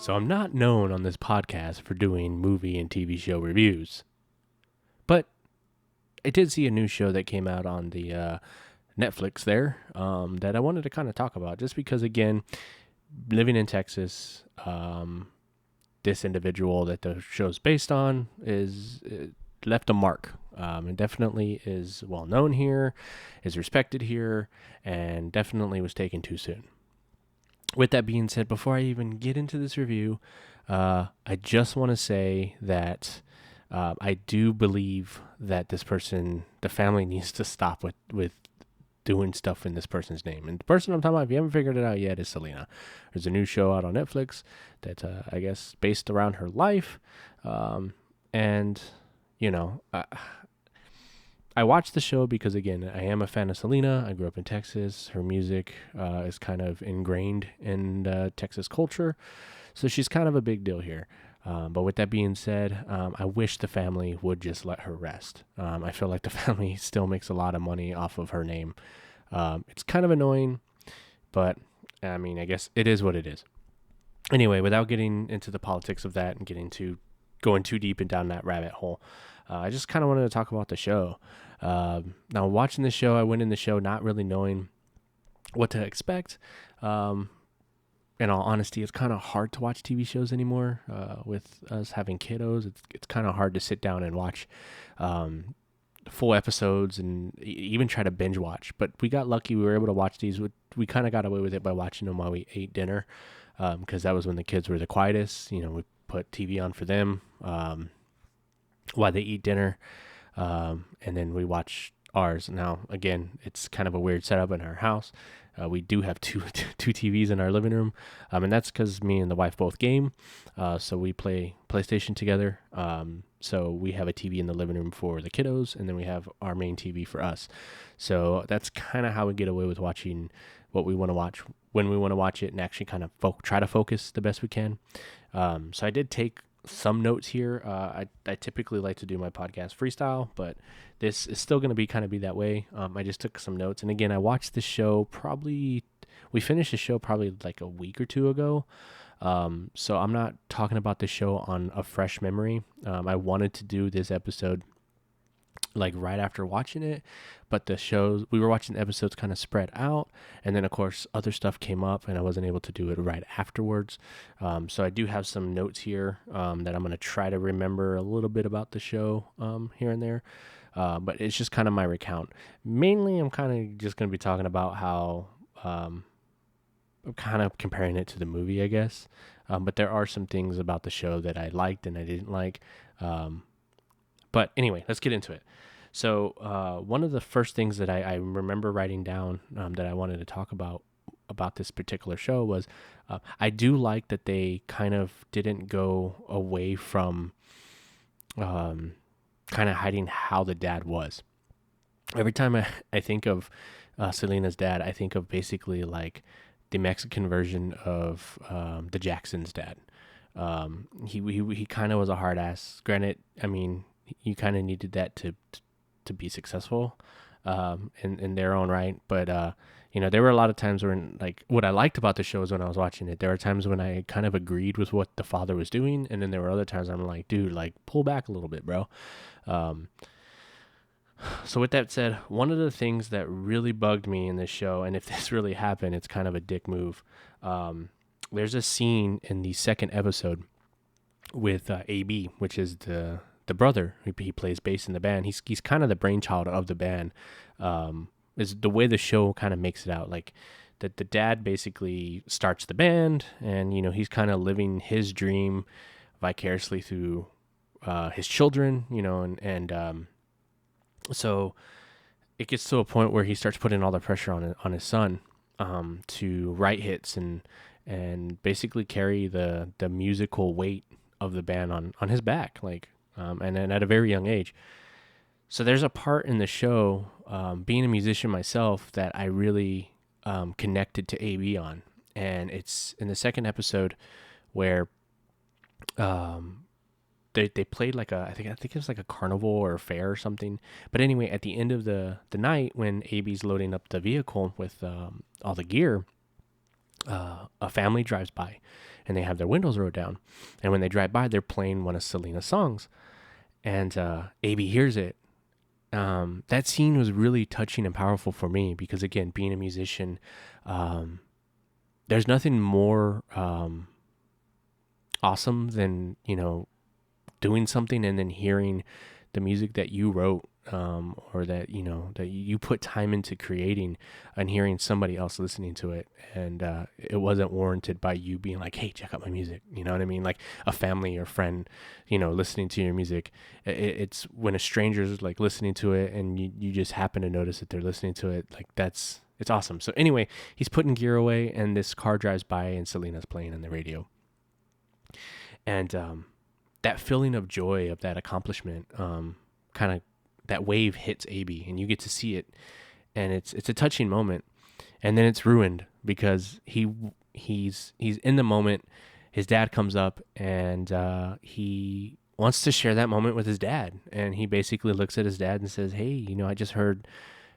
So I'm not known on this podcast for doing movie and TV show reviews, but I did see a new show that came out on the Netflix there that I wanted to kind of talk about just because, again, living in Texas, this individual that the show's based on is left a mark. And definitely is well known here, is respected here, and definitely was taken too soon. With that being said, before I even get into this review, I just want to say that I do believe that this person, the family, needs to stop with doing stuff in this person's name. And the person I'm talking about, if you haven't figured it out yet, is Selena. There's a new show out on Netflix that's, I guess, based around her life. And, you know, I watched the show because, again, I am a fan of Selena. I grew up in Texas. Her music is kind of ingrained in Texas culture. So she's kind of a big deal here. But with that being said, I wish the family would just let her rest. I feel like the family still makes a lot of money off of her name. It's kind of annoying, but I mean, I guess it is what it is. Anyway, without getting into the politics of that and going too deep and down that rabbit hole, I just kind of wanted to talk about the show. Now, watching the show, I went in the show not really knowing what to expect. In all honesty, it's kind of hard to watch TV shows anymore. With us having kiddos, it's kind of hard to sit down and watch full episodes and even try to binge watch. But we got lucky; we were able to watch these. We kind of got away with it by watching them while we ate dinner, because that was when the kids were the quietest. You know, we put TV on for them while they eat dinner, and then we watch ours. Now, again, it's kind of a weird setup in our house. We do have two TVs in our living room, and that's because me and the wife both game. So we play PlayStation together. So we have a TV in the living room for the kiddos, and then we have our main TV for us. So that's kind of how we get away with watching what we want to watch when we want to watch it, and actually kind of try to focus the best we can. So I did take some notes here. I typically like to do my podcast freestyle, but this is still going to be that way. I just took some notes, and again, I watched the show we finished the show probably like a week or two ago. So I'm not talking about the show on a fresh memory. I wanted to do this episode like right after watching it, but we were watching the episodes kind of spread out, and then of course other stuff came up and I wasn't able to do it right afterwards. So I do have some notes here that I'm going to try to remember a little bit about the show here and there, but it's just kind of my recount. Mainly I'm kind of just going to be talking about how I'm kind of comparing it to the movie, I guess, but there are some things about the show that I liked and I didn't like. But anyway, let's get into it. So one of the first things that I remember writing down that I wanted to talk about this particular show was I do like that they kind of didn't go away from kind of hiding how the dad was. Every time I think of Selena's dad, I think of basically like the Mexican version of the Jackson's dad. He kind of was a hard ass. Granted, I mean, you kind of needed that to be successful in their own right. But there were a lot of times when, like, what I liked about the show is when I was watching it, there were times when I kind of agreed with what the father was doing, and then there were other times I'm like, dude, like, pull back a little bit, bro. So with that said, one of the things that really bugged me in this show, and if this really happened, it's kind of a dick move. There's a scene in the second episode with AB, which is the brother. He plays bass in the band. He's kind of the brainchild of the band. Is the way the show kind of makes it out, like that the dad basically starts the band, and he's kind of living his dream vicariously through his children, and so it gets to a point where he starts putting all the pressure on his son to write hits and basically carry the musical weight of the band on his back, like and then at a very young age. So there's a part in the show, being a musician myself, that I really connected to AB on, and it's in the second episode where they played like I think it was like a carnival or a fair or something. But anyway, at the end of the night, when AB's loading up the vehicle with all the gear, a family drives by, and they have their windows rolled down. And when they drive by, they're playing one of Selena's songs, and AB hears it. That scene was really touching and powerful for me because, again, being a musician, there's nothing more awesome than doing something and then hearing the music that you wrote, or that you put time into creating, and hearing somebody else listening to it, and it wasn't warranted by you being like, hey, check out my music, you know what I mean? Like a family or friend listening to your music. It's when a stranger's like listening to it and you just happen to notice that they're listening to it, like it's awesome. So anyway, he's putting gear away, and this car drives by, and Selena's playing on the radio, and that feeling of joy of that accomplishment, kind of that wave hits AB, and you get to see it, and it's a touching moment, and then it's ruined because he's in the moment. His dad comes up, and he wants to share that moment with his dad, and he basically looks at his dad and says, hey, I just heard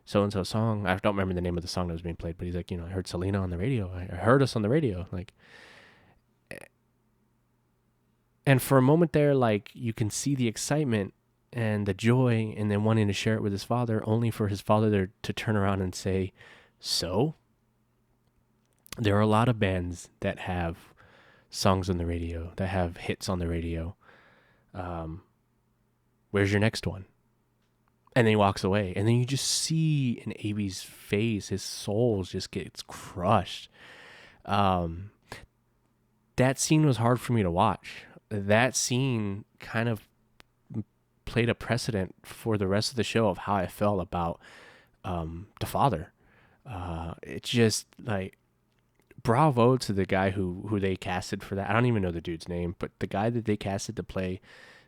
so and so song. I don't remember the name of the song that was being played, but he's like, I heard Selena on the radio. I heard us on the radio, like. And for a moment there, like, you can see the excitement and the joy, and then wanting to share it with his father, only for his father to turn around and say, so? There are a lot of bands that have songs on the radio, that have hits on the radio. Where's your next one? And then he walks away, and then you just see in AB's face, his soul just gets crushed. That scene was hard for me to watch. That scene kind of played a precedent for the rest of the show of how I felt about the father. It's just like, bravo to the guy who they casted for that. I don't even know the dude's name, but the guy that they casted to play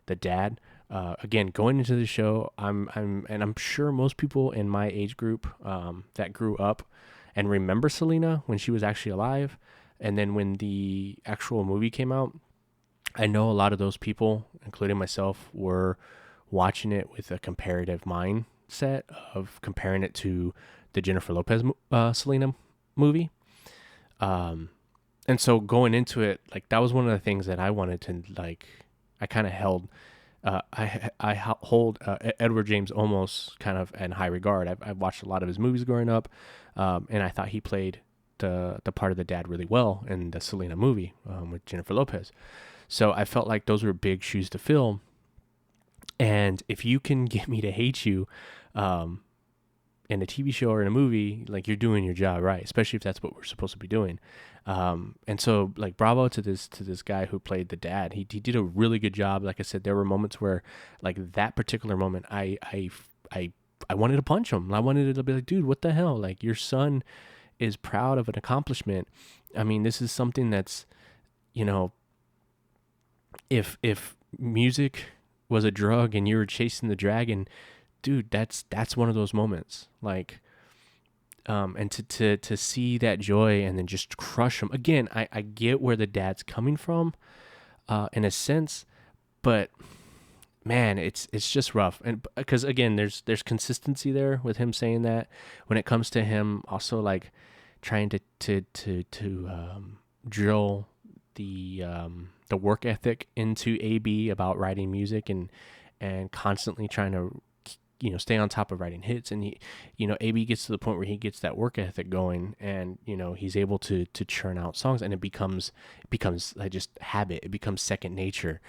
the dad. Again, going into the show, I'm sure most people in my age group that grew up and remember Selena when she was actually alive, and then when the actual movie came out, I know a lot of those people, including myself, were watching it with a comparative mindset of comparing it to the Jennifer Lopez Selena movie. And so going into it, like, that was one of the things that I wanted to, like, I kind of held, I hold Edward James Olmos kind of in high regard. I've watched a lot of his movies growing up, and I thought he played the part of the dad really well in the Selena movie with Jennifer Lopez. So I felt like those were big shoes to fill. And if you can get me to hate you in a TV show or in a movie, like, you're doing your job right, especially if that's what we're supposed to be doing. And so, like, bravo to this guy who played the dad. He did a really good job. Like I said, there were moments where, like, that particular moment, I wanted to punch him. I wanted to be like, dude, what the hell? Like, your son is proud of an accomplishment. I mean, this is something that's, if music was a drug and you were chasing the dragon, dude, that's one of those moments. Like, And to see that joy and then just crush him again. I get where the dad's coming from, in a sense, but man, it's just rough. And because again, there's consistency there with him saying that when it comes to him also like trying to drill the work ethic into AB about writing music and constantly trying to stay on top of writing hits. And AB gets to the point where he gets that work ethic going, and he's able to churn out songs, and it becomes like just habit. It becomes second nature,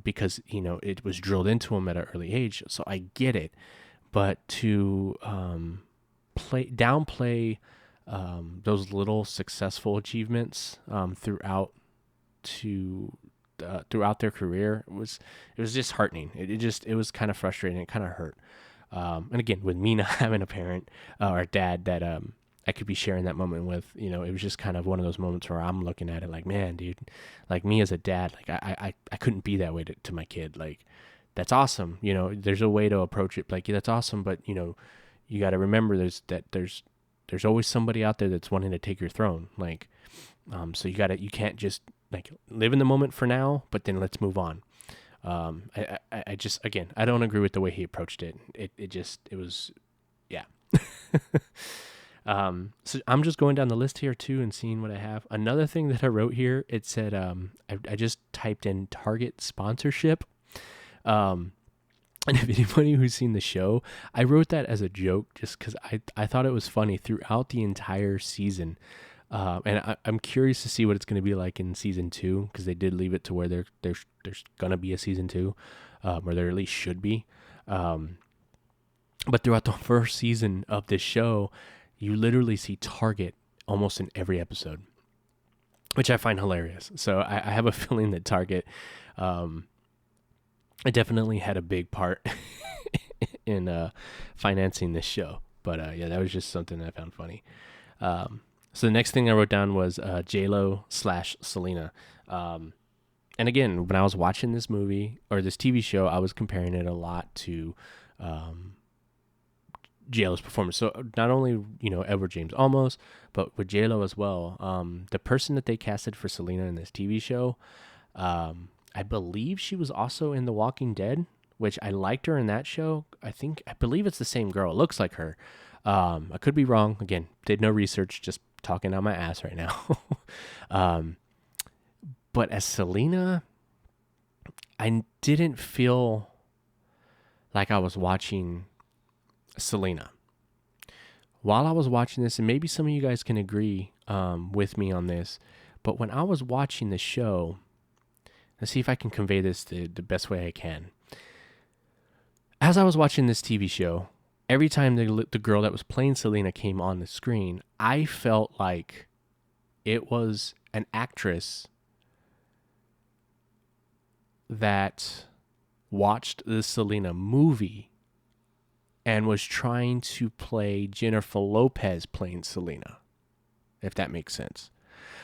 because it was drilled into him at an early age. So I get it, but to downplay those little successful achievements throughout their career, it was disheartening. It was kind of frustrating. It kind of hurt. And again, with me not having a parent or a dad that I could be sharing that moment with, it was just kind of one of those moments where I'm looking at it like, man, dude, like me as a dad, like I couldn't be that way to my kid. Like, that's awesome. There's a way to approach it. Like, yeah, that's awesome, but you got to remember there's always somebody out there that's wanting to take your throne. Like, so you can't just like live in the moment for now, but then let's move on. I just, again, I don't agree with the way he approached it. It was, yeah. So I'm just going down the list here too and seeing what I have. Another thing that I wrote here, it said, I just typed in Target sponsorship. And if anybody who's seen the show, I wrote that as a joke just because I thought it was funny throughout the entire season. And I'm curious to see what it's going to be like in season 2, because they did leave it to where there's going to be a season 2, or there at least should be. But throughout the first season of this show, you literally see Target almost in every episode, which I find hilarious. So I have a feeling that Target definitely had a big part in financing this show. But yeah, that was just something I found funny. So the next thing I wrote down was J-Lo / Selena. And again, when I was watching this movie or this TV show, I was comparing it a lot to J-Lo's performance. So not only, Edward James Olmos, but with J-Lo as well. The person that they casted for Selena in this TV show, I believe she was also in The Walking Dead, which I liked her in that show. I believe it's the same girl. It looks like her. I could be wrong. Again, did no research, just talking out my ass right now. But as Selena, I didn't feel like I was watching Selena. While I was watching this, and maybe some of you guys can agree with me on this, but when I was watching the show, let's see if I can convey this the best way I can. As I was watching this TV show, every time the girl that was playing Selena came on the screen, I felt like it was an actress that watched the Selena movie and was trying to play Jennifer Lopez playing Selena, if that makes sense.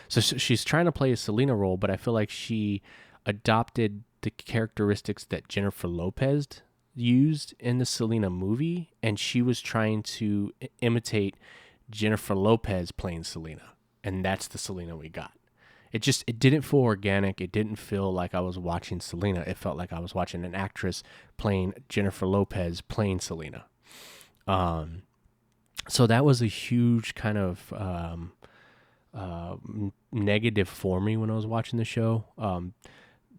So she's trying to play a Selena role, but I feel like she adopted the characteristics that Jennifer Lopez used in the Selena movie, and she was trying to imitate Jennifer Lopez playing Selena, and that's the Selena we got. It didn't feel organic. It didn't feel like I was watching Selena. It felt like I was watching an actress playing Jennifer Lopez playing Selena. So that was a huge kind of negative for me when I was watching the show.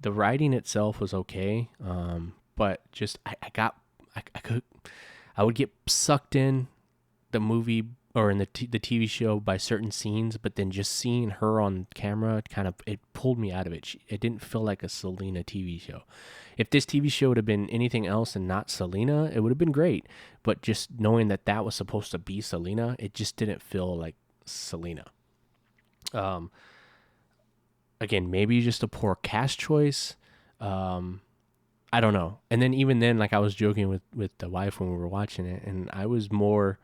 The writing itself was okay, but just I would get sucked in the movie or in the TV show by certain scenes, but then just seeing her on camera it pulled me out of it. It didn't feel like a Selena TV show. If this TV show would have been anything else and not Selena, it would have been great. But just knowing that was supposed to be Selena, it just didn't feel like Selena. Again, maybe just a poor cast choice. I don't know. And then even then, like I was joking with the wife when we were watching it, and I was more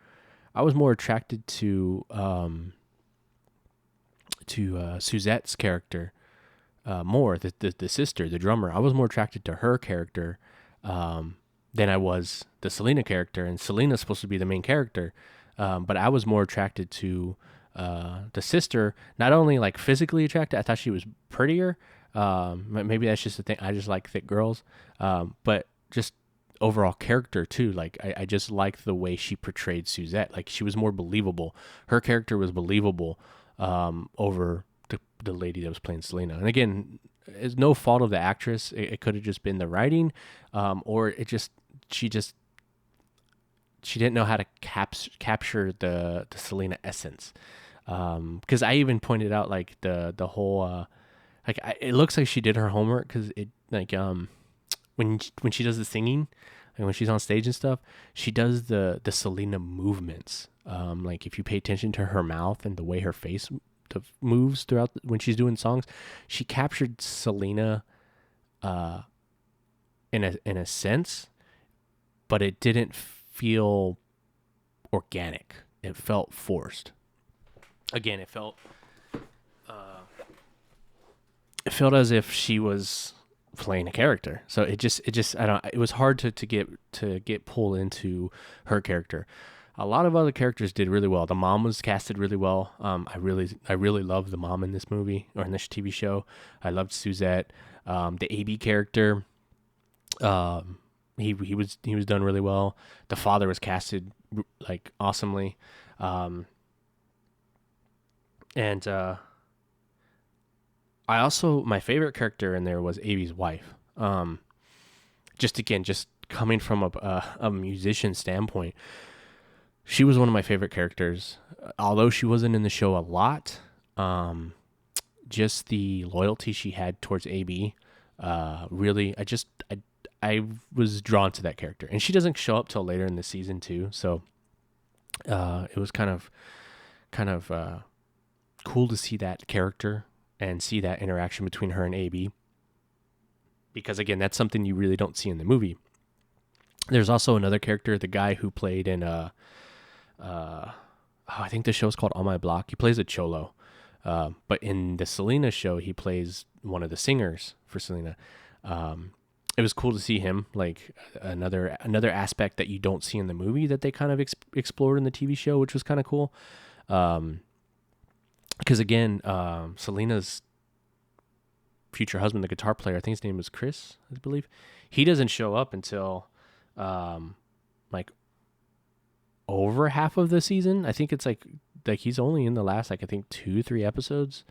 attracted to Suzette's character more, the sister, the drummer. I was more attracted to her character than I was the Selena character, and Selena's supposed to be the main character. But I was more attracted to the sister. Not only like physically attracted, I thought she was prettier. Maybe that's just the thing. I just like thick girls. But just overall character too. Like I just liked the way she portrayed Suzette. Like she was more believable. Her character was believable over the lady that was playing Selena. And again, it's no fault of the actress. It could have just been the writing, or it just she didn't know how to capture the Selena essence. Because I even pointed out like the whole it looks like she did her homework because it like when she does the singing and when she's on stage and stuff, she does the Selena movements. Like if you pay attention to her mouth and the way her face moves throughout when she's doing songs, she captured Selena in a sense, but it didn't feel organic. It felt forced. Again, it felt as if she was playing a character. So it just I don't. It was hard to get pulled into her character. A lot of other characters did really well. The mom was casted really well. I really loved the mom in this movie or in this TV show. I loved Suzette. The AB character, he was done really well. The father was casted like awesomely, and I also my favorite character in there was AB's wife. Just coming from a musician standpoint, she was one of my favorite characters. Although she wasn't in the show a lot, just the loyalty she had towards AB, really, I was drawn to that character. And she doesn't show up till later in the season too, so it was kind of cool to see that character and see that interaction between her and AB. Because again, that's something you really don't see in the movie. There's also another character, the guy who played in I think the show's called On My Block. He plays a cholo. But in the Selena show, he plays one of the singers for Selena. It was cool to see him, like another aspect that you don't see in the movie that they kind of explored in the TV show, which was kind of cool. Because again, Selena's future husband, the guitar player, I think his name was Chris, I believe. He doesn't show up until like over half of the season. I think it's like he's only in the last like I think 2-3 episodes.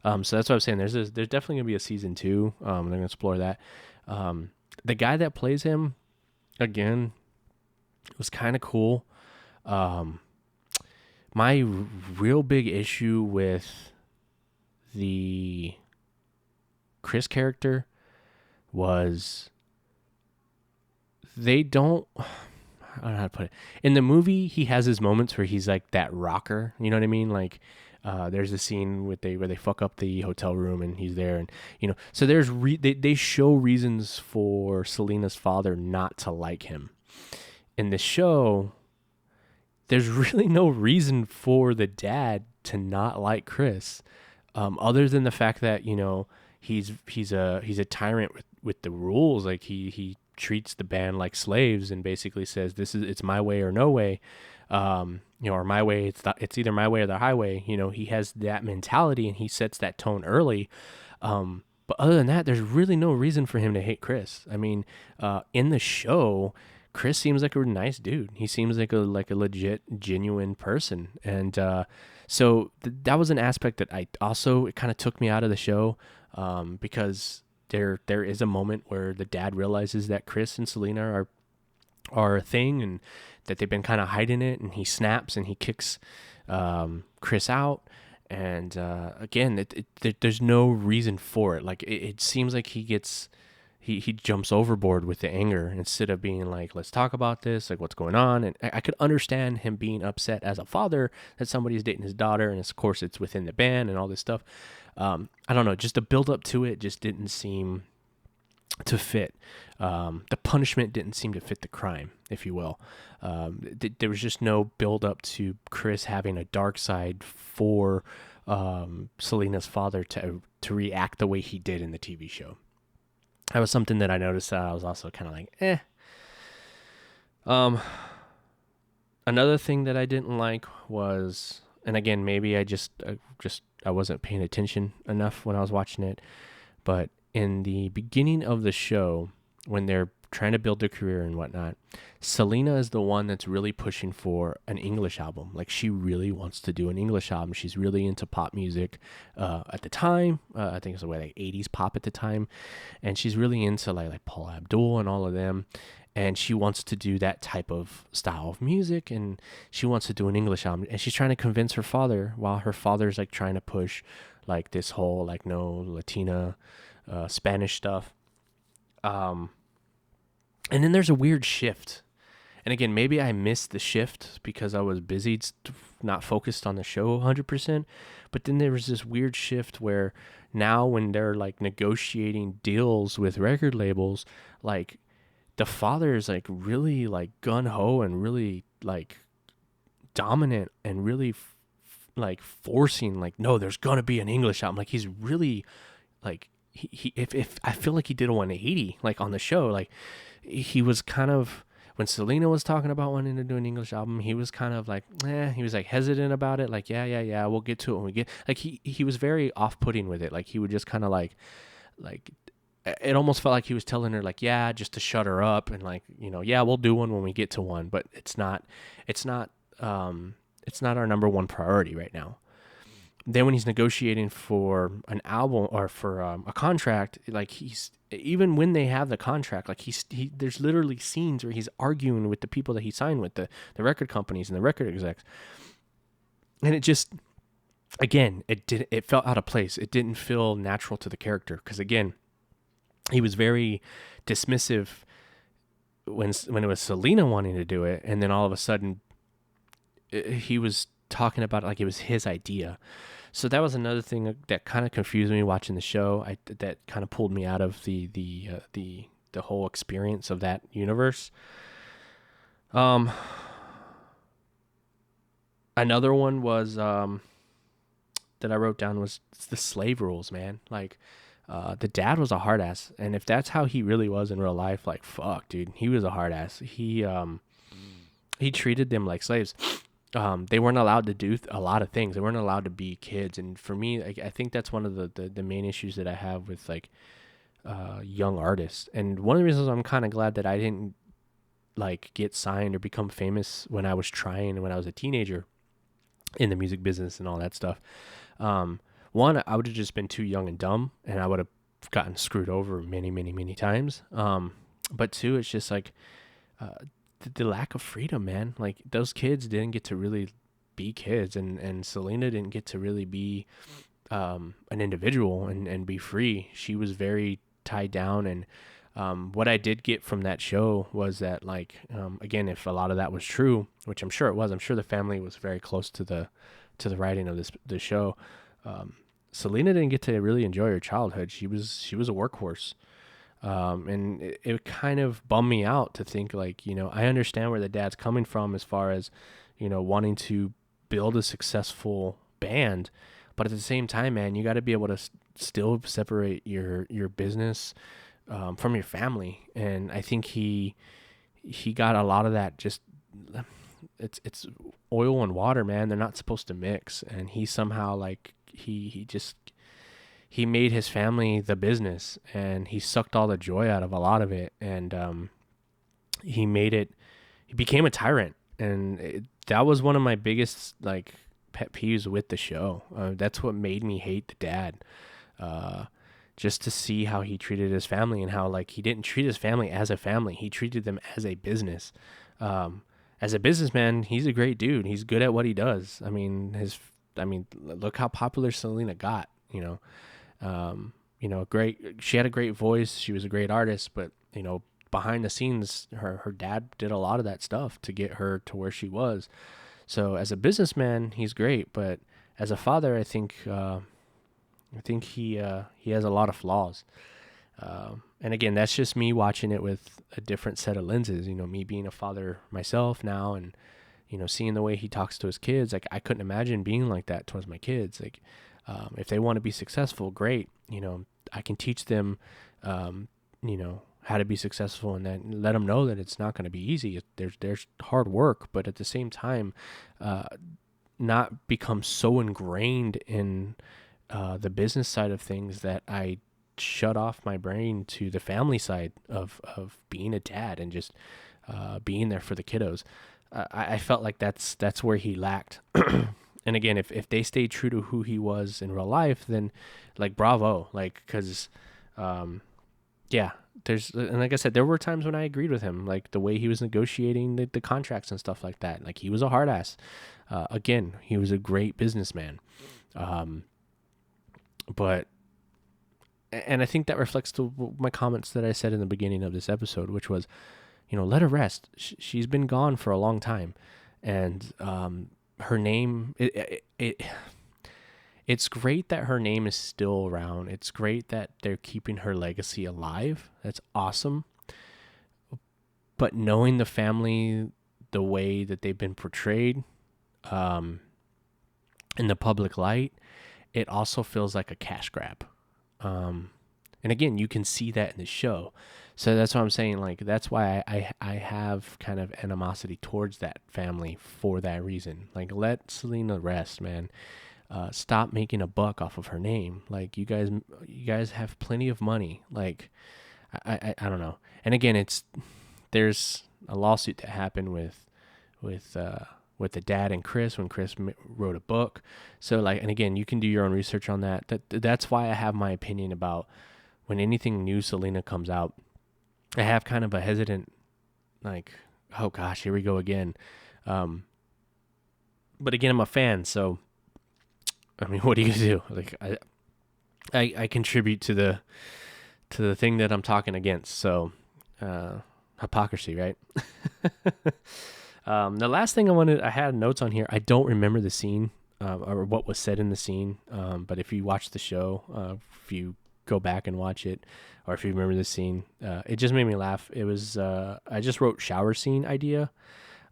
So that's what I'm saying. There's definitely gonna be a season 2. They're gonna explore that. The guy that plays him, again, was kind of cool. My real big issue with the Chris character was I don't know how to put it. In the movie, he has his moments where he's like that rocker. You know what I mean? Like, there's a scene where they fuck up the hotel room and he's there, and so there's they show reasons for Selena's father not to like him. In the show, there's really no reason for the dad to not like Chris, other than the fact that he's a tyrant with the rules. Like he treats the band like slaves and basically says it's my way or no way, or my way. It's either my way or the highway. He has that mentality and he sets that tone early. But other than that, there's really no reason for him to hate Chris. I mean, in the show, Chris seems like a nice dude. He seems like a legit, genuine person, and so that was an aspect that it kind of took me out of the show, because there is a moment where the dad realizes that Chris and Selena are a thing and that they've been kind of hiding it, and he snaps and he kicks Chris out. And again, there's no reason for it. Like it seems like he jumps overboard with the anger instead of being like, let's talk about this, like what's going on. And I could understand him being upset as a father that somebody's dating his daughter, and of course it's within the band and all this stuff. I don't know, just the build up to it just didn't seem to fit. The punishment didn't seem to fit the crime, if you will. There was just no build up to Chris having a dark side for Selena's father to react the way he did in the TV show. That was something that I noticed that I was also kind of like, eh. Another thing that I didn't like was, and again, maybe I wasn't paying attention enough when I was watching it, but in the beginning of the show, when they're trying to build their career and whatnot, Selena is the one that's really pushing for an English album. Like, she really wants to do an English album. She's really into pop music at the time. I think it was like 80s pop at the time. And she's really into like Paul Abdul and all of them. And she wants to do that type of style of music, and she wants to do an English album. And she's trying to convince her father, while her father's like trying to push like this whole like no Latina Spanish stuff. Um, and then there's a weird shift. And again, maybe I missed the shift because I was busy, not focused on the show 100%. But then there was this weird shift where now when they're like negotiating deals with record labels, like the father is like really like gun ho and really like dominant and really like forcing like, no, there's gonna be an English album. Like, he's really like he if I feel like he did a 180 like on the show. Like, he was kind of, when Selena was talking about wanting to do an English album, he was kind of like, he was like hesitant about it. Like, yeah, we'll get to it when we get, like, he was very off-putting with it. Like, he would just kind of like it almost felt like he was telling her like, yeah, just to shut her up, and like, yeah, we'll do one when we get to one, but it's not our number one priority right now. Then when he's negotiating for an album or for a contract, like, he's, even when they have the contract, like, there's literally scenes where he's arguing with the people that he signed with, the record companies and the record execs. And it just, again, it felt out of place. It didn't feel natural to the character, because again, he was very dismissive when it was Selena wanting to do it, and then all of a sudden he was talking about it like it was his idea. So that was another thing that kind of confused me watching the show. That kind of pulled me out of the whole experience of that universe. Another one was that I wrote down was the slave rules, man. Like, the dad was a hard ass, and if that's how he really was in real life, like, fuck, dude, he was a hard ass. He treated them like slaves. They weren't allowed to do a lot of things. They weren't allowed to be kids. And for me, I think that's one of the main issues that I have with like young artists. And one of the reasons I'm kind of glad that I didn't like get signed or become famous when I was trying, when I was a teenager in the music business and all that stuff. One, I would have just been too young and dumb, and I would have gotten screwed over many, many, many times. But two, it's just like, the lack of freedom, man. Like, those kids didn't get to really be kids, and Selena didn't get to really be an individual and be free. She was very tied down. And what I did get from that show was that, like, again, if a lot of that was true, which I'm sure it was, I'm sure the family was very close to the writing of the show. Selena didn't get to really enjoy her childhood. She was a workhorse. And it kind of bummed me out to think, like, I understand where the dad's coming from as far as, wanting to build a successful band, but at the same time, man, you got to be able to still separate your business from your family. And I think he got a lot of that. Just, it's oil and water, man. They're not supposed to mix. And he somehow, like, he made his family the business, and he sucked all the joy out of a lot of it. And he became a tyrant. And that was one of my biggest, like, pet peeves with the show. That's what made me hate the dad. Just to see how he treated his family, and how, like, he didn't treat his family as a family. He treated them as a business. As a businessman, he's a great dude. He's good at what he does. I mean, look how popular Selena got, great. She had a great voice. She was a great artist, but, behind the scenes, her dad did a lot of that stuff to get her to where she was. So as a businessman, he's great, but as a father, I think he has a lot of flaws. And again, that's just me watching it with a different set of lenses. Me being a father myself now, and seeing the way he talks to his kids. Like, I couldn't imagine being like that towards my kids. Like, if they want to be successful, great. I can teach them, how to be successful in that, and let them know that it's not going to be easy. There's hard work, but at the same time, not become so ingrained in the business side of things that I shut off my brain to the family side of being a dad and just being there for the kiddos. I felt like that's where he lacked. And again, if they stayed true to who he was in real life, then like bravo, like because yeah, and like I said, there were times when I agreed with him, like the way he was negotiating the contracts and stuff like that. Like he was a hard ass. Again, he was a great businessman. But and I think that reflects to my comments that I said in the beginning of this episode, which was, let her rest. She's been gone for a long time, and her name. It's great that her name is still around. It's great that they're keeping her legacy alive. That's awesome. But knowing the family, the way that they've been portrayed, in the public light, it also feels like a cash grab. And again, you can see that in the show. So that's what I'm saying. Like, that's why I have kind of animosity towards that family for that reason. Like, let Selena rest, man. Stop making a buck off of her name. Like, you guys have plenty of money. Like, I don't know. And again, there's a lawsuit that happened with the dad and Chris when Chris wrote a book. So like, and again, you can do your own research on that. That's why I have my opinion about when anything new Selena comes out. I have kind of a hesitant, like, oh gosh, here we go again. But again, I'm a fan, so I mean, what are you gonna do? Like, I contribute to the thing that I'm talking against. So, hypocrisy, right? The last thing I had notes on here. I don't remember the scene or what was said in the scene. But if you watch the show, if you go back and watch it, or if you remember the scene, it just made me laugh. It was I just wrote shower scene idea,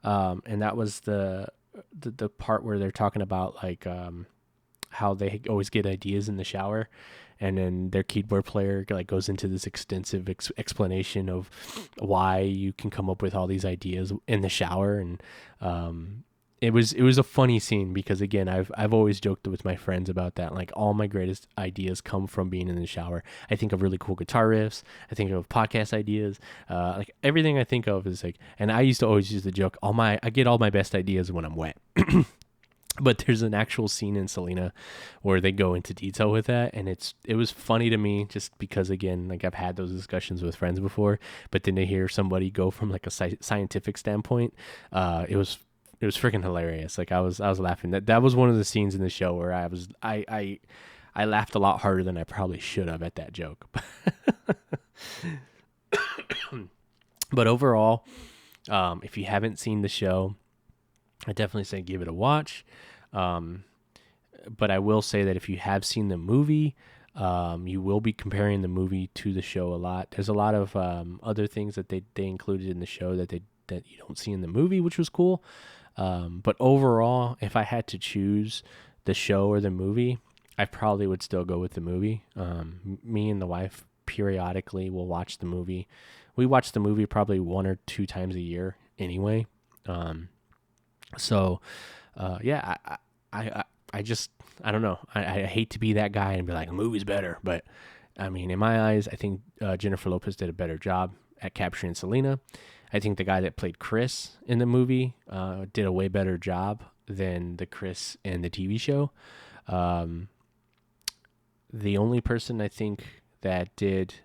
and that was the part where they're talking about like how they always get ideas in the shower. And then their keyboard player like goes into this extensive explanation of why you can come up with all these ideas in the shower, and it was a funny scene because again, I've always joked with my friends about that. Like, all my greatest ideas come from being in the shower. I think of really cool guitar riffs. I think of podcast ideas. Like everything I think of is like, and I used to always use the joke. I get all my best ideas when I'm wet. But there's an actual scene in Selena where they go into detail with that, and it was funny to me just because, again, like I've had those discussions with friends before, but then to hear somebody go from like a scientific standpoint, it was freaking hilarious. Like I was laughing. That was one of the scenes in the show where I laughed a lot harder than I probably should have at that joke. But overall, if you haven't seen the show, I definitely say give it a watch. But I will say that if you have seen the movie, you will be comparing the movie to the show a lot. There's a lot of other things that they included in the show that you don't see in the movie, which was cool. But overall, if I had to choose the show or the movie, I probably would still go with the movie. Me and the wife periodically will watch the movie. We watch the movie probably 1 or 2 times a year anyway. So, yeah, I just, I don't know. I hate to be that guy and be like, the movie's better. But, I mean, in my eyes, I think Jennifer Lopez did a better job at capturing Selena. I think the guy that played Chris in the movie did a way better job than the Chris in the TV show. The only person I think that did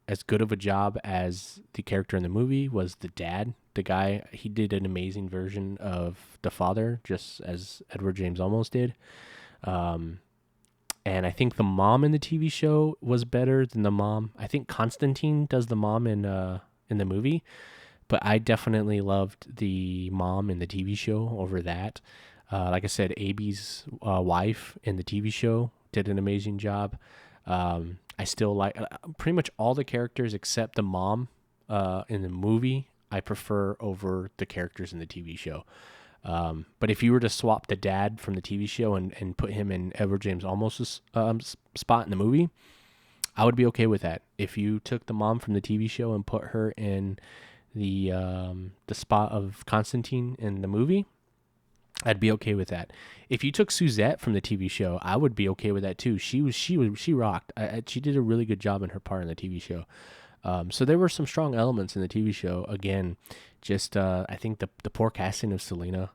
as good of a job as the character in the movie was the dad. The guy, he did an amazing version of the father, just as Edward James Olmos did. And I think the mom in the TV show was better than the mom. I think Constantine does the mom in the movie, but I definitely loved the mom in the TV show over that. Like I said, Abby's wife in the TV show did an amazing job. I still like pretty much all the characters except the mom in the movie. I prefer over the characters in the TV show. But if you were to swap the dad from the TV show and put him in Edward James Olmos' spot in the movie, I would be okay with that. if you took the mom from the TV show and put her in the spot of Constantine in the movie, I'd be okay with that. If you took Suzette from the TV show, I would be okay with that too. She rocked. She did a really good job in her part in the TV show. So there were some strong elements in the TV show. Again, just I think the poor casting of Selena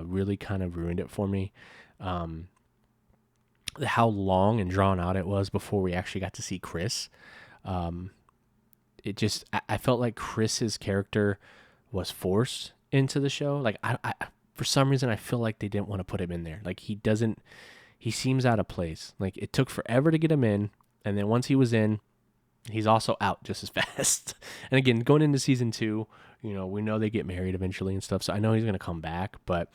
really kind of ruined it for me. How long and drawn out it was before we actually got to see Chris. It just I felt like Chris's character was forced into the show. Like I for some reason I feel like they didn't want to put him in there. Like he seems out of place. Like it took forever to get him in, and then once he was in, he's also out just as fast. And again, going into season 2, we know they get married eventually and stuff, so I know he's gonna come back, but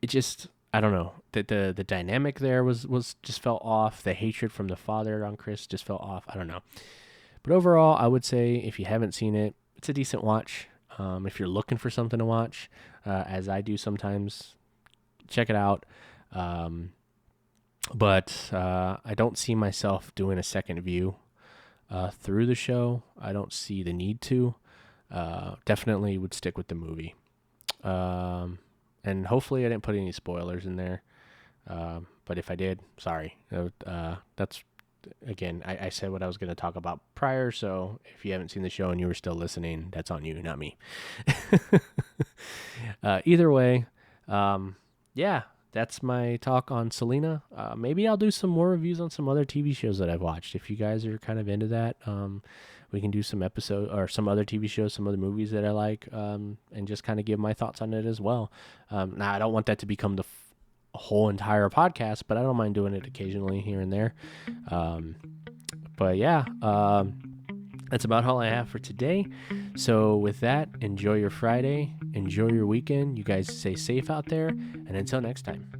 it just I don't know. The dynamic there was just felt off. The hatred from the father on Chris just felt off. I don't know. But overall, I would say if you haven't seen it, it's a decent watch. If you're looking for something to watch, as I do sometimes, check it out. But I don't see myself doing a second view through the show. I don't see the need to. Definitely would stick with the movie. And hopefully I didn't put any spoilers in there. But if I did, sorry. That's, again, I said what I was going to talk about prior, so if you haven't seen the show and you were still listening, that's on you, not me. Either way, yeah, that's my talk on Selena. Maybe I'll do some more reviews on some other TV shows that I've watched. If you guys are kind of into that, we can do some episode or some other TV shows, some other movies that I like, and just kind of give my thoughts on it as well. Now, I don't want that to become the whole entire podcast, but I don't mind doing it occasionally here and there. But yeah, that's about all I have for today. So with that, enjoy your Friday, enjoy your weekend. You guys stay safe out there, and until next time.